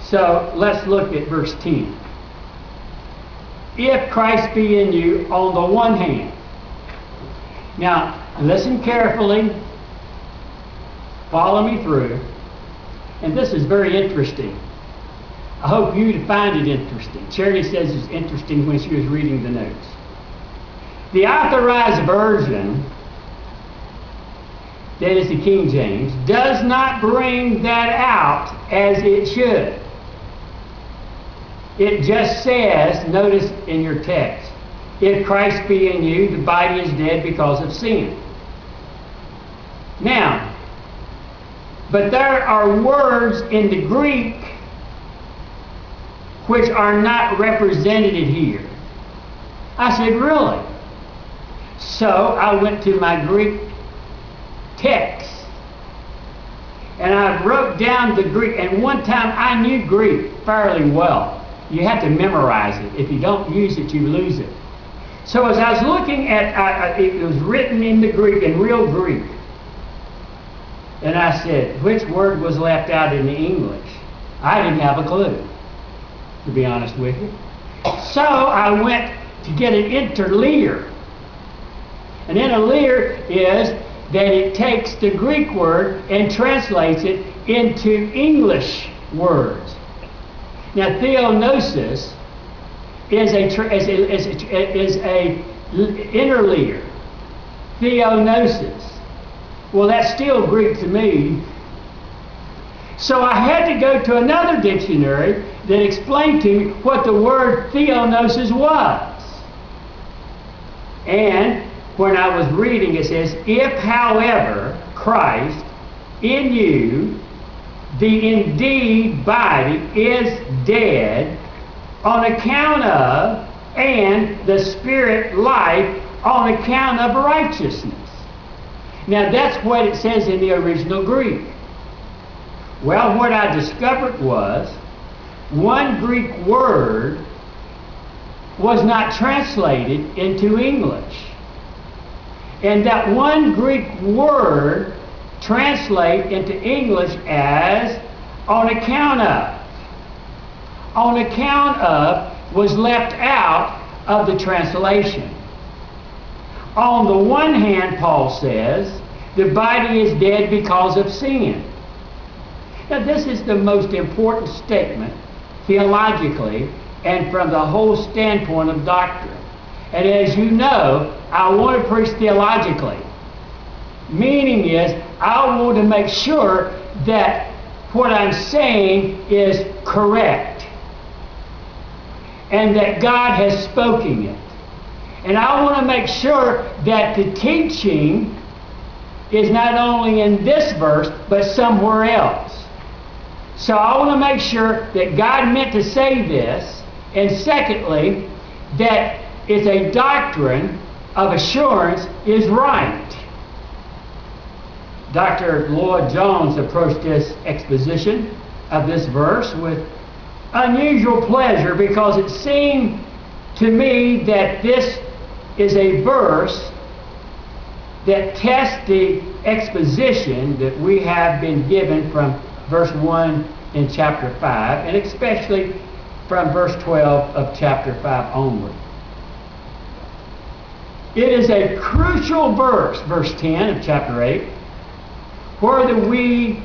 So let's look at verse 10. If Christ be in you on the one hand. Now, listen carefully. Follow me through. And this is very interesting. I hope you find it interesting. Charity says it's interesting when she was reading the notes. The Authorized Version, that is the King James, does not bring that out as it should. It just says, notice in your text, if Christ be in you, the body is dead because of sin. Now, but there are words in the Greek which are not represented here. I said, really? So I went to my Greek text and I wrote down the Greek, and one time I knew Greek fairly well. You have to memorize it. If you don't use it, you lose it. So as I was looking at, it was written in the Greek, in real Greek. And I said, which word was left out in the English? I didn't have a clue, to be honest with you. So I went to get an interlinear. An interlinear is that it takes the Greek word and translates it into English words. Now, theonosis is a interlinear. Theonosis. Well, that's still Greek to me. So I had to go to another dictionary that explained to me what the word theonosis was. And when I was reading, it says, if, however, Christ in you, the indeed body is dead on account of, and the spirit life on account of righteousness. Now that's what it says in the original Greek. Well, what I discovered was one Greek word was not translated into English. And that one Greek word translate into English as on account of. On account of was left out of the translation. On the one hand, Paul says, the body is dead because of sin. Now this is the most important statement theologically and from the whole standpoint of doctrine. And as you know, I want to preach theologically. Meaning is, I want to make sure that what I'm saying is correct and that God has spoken it. And I want to make sure that the teaching is not only in this verse, but somewhere else. So I want to make sure that God meant to say this, and secondly, that it's a doctrine of assurance is right. Dr. Lloyd Jones approached this exposition of this verse with unusual pleasure because it seemed to me that this is a verse that tests the exposition that we have been given from verse 1 in chapter 5, and especially from verse 12 of chapter 5 onward. It is a crucial verse, verse 10 of chapter 8, where we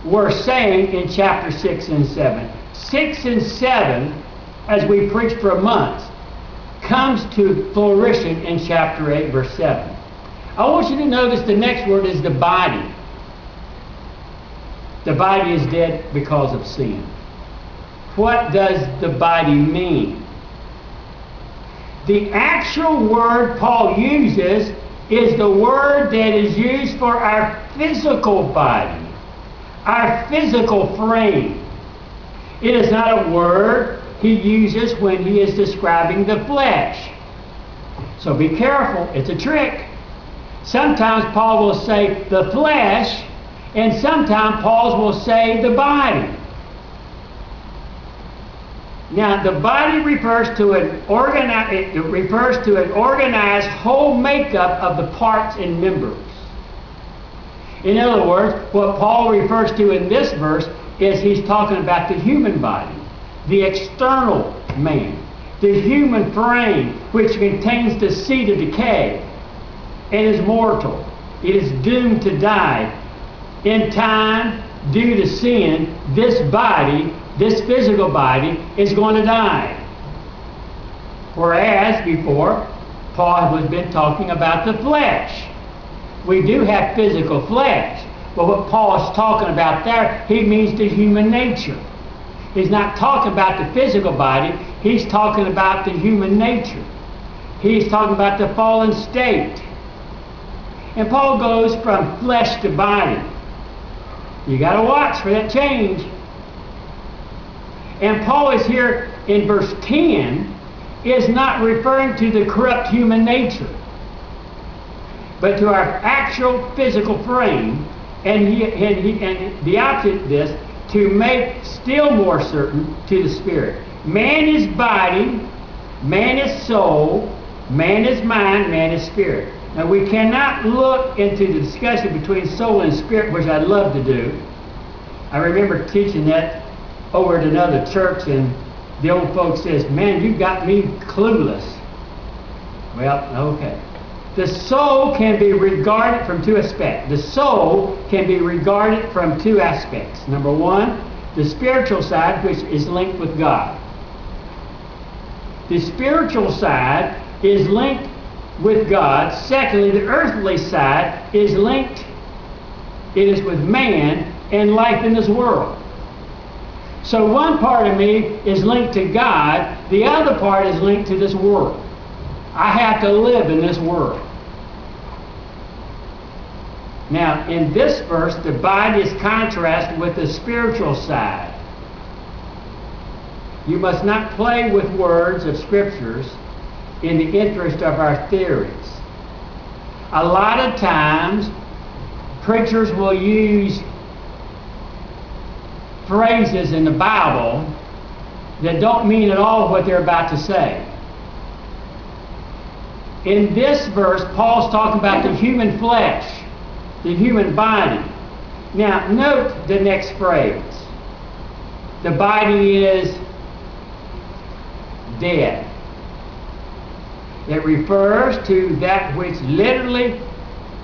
were saying in chapter 6 and 7. 6 and 7, as we preached for months, comes to fruition in chapter 8, verse 7. I want you to notice the next word is the body. The body is dead because of sin. What does the body mean? The actual word Paul uses is the word that is used for our physical body, our physical frame. It is not a word he uses when he is describing the flesh. So be careful, it's a trick. Sometimes Paul will say the flesh, and sometimes Paul will say the body. Now, the body refers to an organized whole makeup of the parts and members. In other words, what Paul refers to in this verse is he's talking about the human body, the external man, the human frame, which contains the seed of decay and is mortal. It is doomed to die. In time, due to sin, this body, this physical body, is going to die. Whereas before, Paul has been talking about the flesh. We do have physical flesh, but what Paul is talking about there, he means the human nature. He's not talking about the physical body, he's talking about the human nature. He's talking about the fallen state. And Paul goes from flesh to body. You got to watch for that change. And Paul is here in verse 10 is not referring to the corrupt human nature, but to our actual physical frame, and the opposite of this, to make still more certain to the spirit. Man is body, man is soul, man is mind, man is spirit. Now we cannot look into the discussion between soul and spirit, which I love to do. I remember teaching that over at another church, and the old folks says, "Man, you got me clueless." Well, okay. The soul can be regarded from two aspects. The soul can be regarded from two aspects. Number one, the spiritual side, which is linked with God. The spiritual side is linked with God. Secondly, the earthly side is linked, it is with man and life in this world. So one part of me is linked to God, the other part is linked to this world. I have to live in this world. Now, in this verse, the body is contrasted with the spiritual side. You must not play with words of scriptures in the interest of our theories. A lot of times, preachers will use phrases in the Bible that don't mean at all what they're about to say. In this verse, Paul's talking about the human flesh, the human body. Now, note the next phrase. The body is dead. It refers to that which literally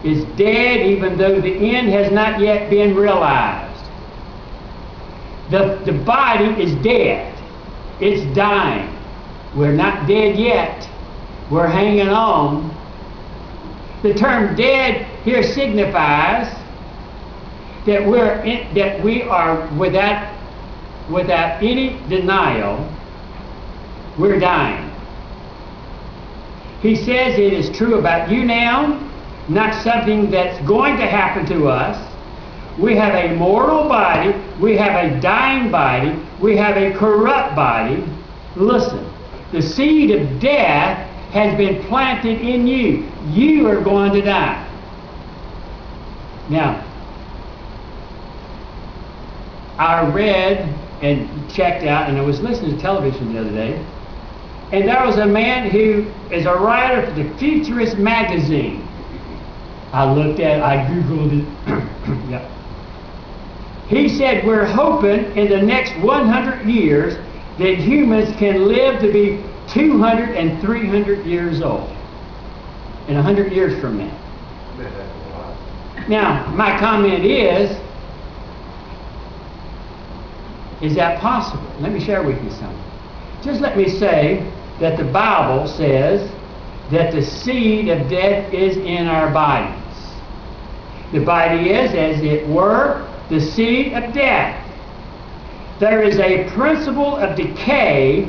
is dead, even though the end has not yet been realized. The body is dead. It's dying. We're not dead yet. We're hanging on. The term dead here signifies that we are without any denial, we're dying. He says it is true about you now, not something that's going to happen to us. We have a mortal body, we have a dying body, we have a corrupt body. Listen, the seed of death has been planted in you. You are going to die. Now, I read and checked out, and I was listening to television the other day, and there was a man who is a writer for the Futurist magazine. I looked at it, I Googled it. Yep. He said, we're hoping in the next 100 years that humans can live to be 200 and 300 years old. In 100 years from now. Now, my comment is that possible? Let me share with you something. Just let me say that the Bible says that the seed of death is in our bodies. The body is, as it were, the seed of death. There is a principle of decay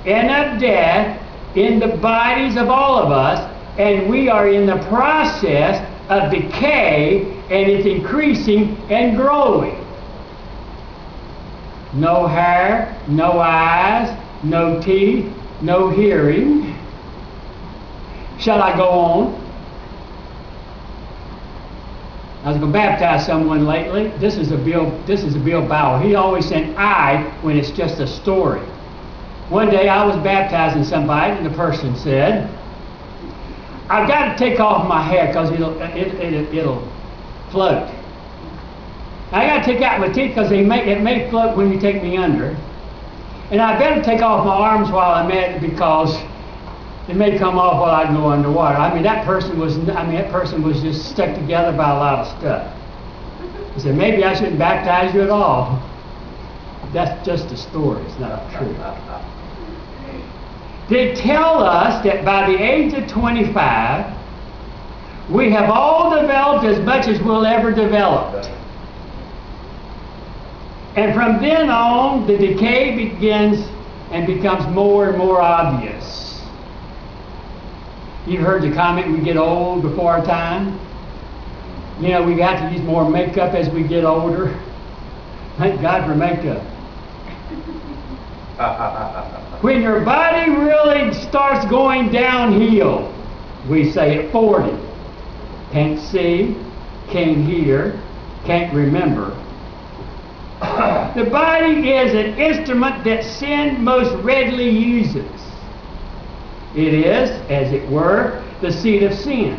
and of death in the bodies of all of us, and we are in the process of decay, and it's increasing and growing. No hair, no eyes, no teeth, no hearing. Shall I go on? I was going to baptize someone lately. This is a Bill Bauer. He always said "I" when it's just a story. One day I was baptizing somebody, and the person said, "I've got to take off my hair because it'll float." I got to take out my teeth because it may float when you take me under. And I better take off my arms while I'm at it because it may come off while I go underwater. I mean, that person was just stuck together by a lot of stuff. He said, maybe I shouldn't baptize you at all. That's just a story. It's not true. They tell us that by the age of 25, we have all developed as much as we'll ever develop. And from then on, the decay begins and becomes more and more obvious. You've heard the comment, we get old before our time. You know, we have to use more makeup as we get older. Thank God for makeup. When your body really starts going downhill, we say at 40, can't see, can't hear, can't remember. The body is an instrument that sin most readily uses. It is, as it were, the seat of sin.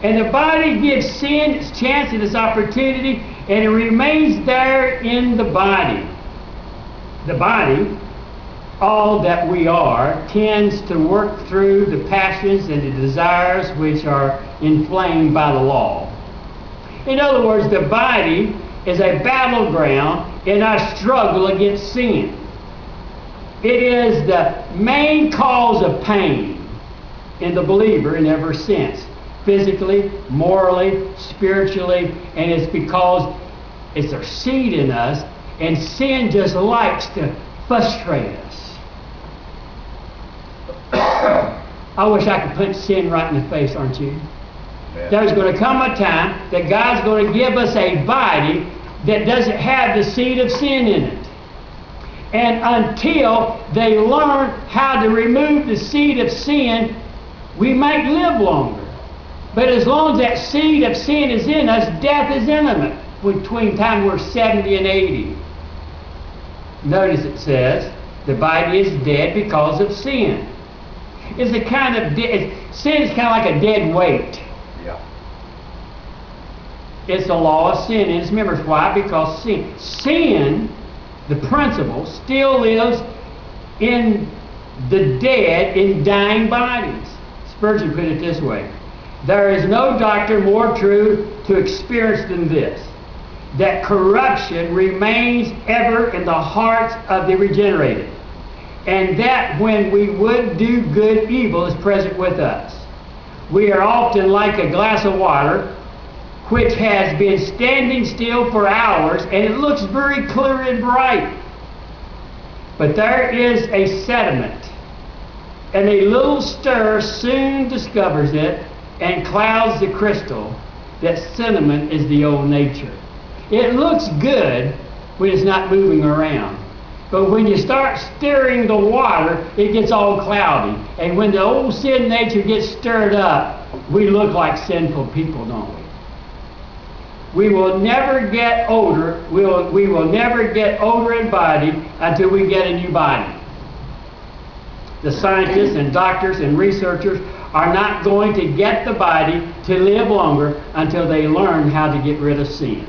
And the body gives sin its chance and its opportunity, and it remains there in the body. The body, all that we are, tends to work through the passions and the desires which are inflamed by the law. In other words, the body is a battleground in our struggle against sin. It is the main cause of pain in the believer in every sense, physically, morally, spiritually, and it's because it's a seed in us, and sin just likes to frustrate us. I wish I could punch sin right in the face, aren't you? Yeah. There's going to come a time that God's going to give us a body that doesn't have the seed of sin in it. And until they learn how to remove the seed of sin, we might live longer. But as long as that seed of sin is in us, death is imminent between time we're 70 and 80. Notice it says, the body is dead because of sin. It's a kind of sin is kind of like a dead weight. Yeah. It's the law of sin in its members. Why? Because sin, the principle, still lives in the dead, in dying bodies. Spurgeon put it this way: there is no doctrine more true to experience than this, that corruption remains ever in the hearts of the regenerated, and that when we would do good, evil is present with us. We are often like a glass of water which has been standing still for hours, and it looks very clear and bright. But there is a sediment, and a little stir soon discovers it and clouds the crystal. That sediment is the old nature. It looks good when it's not moving around. But when you start stirring the water, it gets all cloudy. And when the old sin nature gets stirred up, we look like sinful people, don't we? We will never get older. We will never get older in body until we get a new body. The scientists and doctors and researchers are not going to get the body to live longer until they learn how to get rid of sin.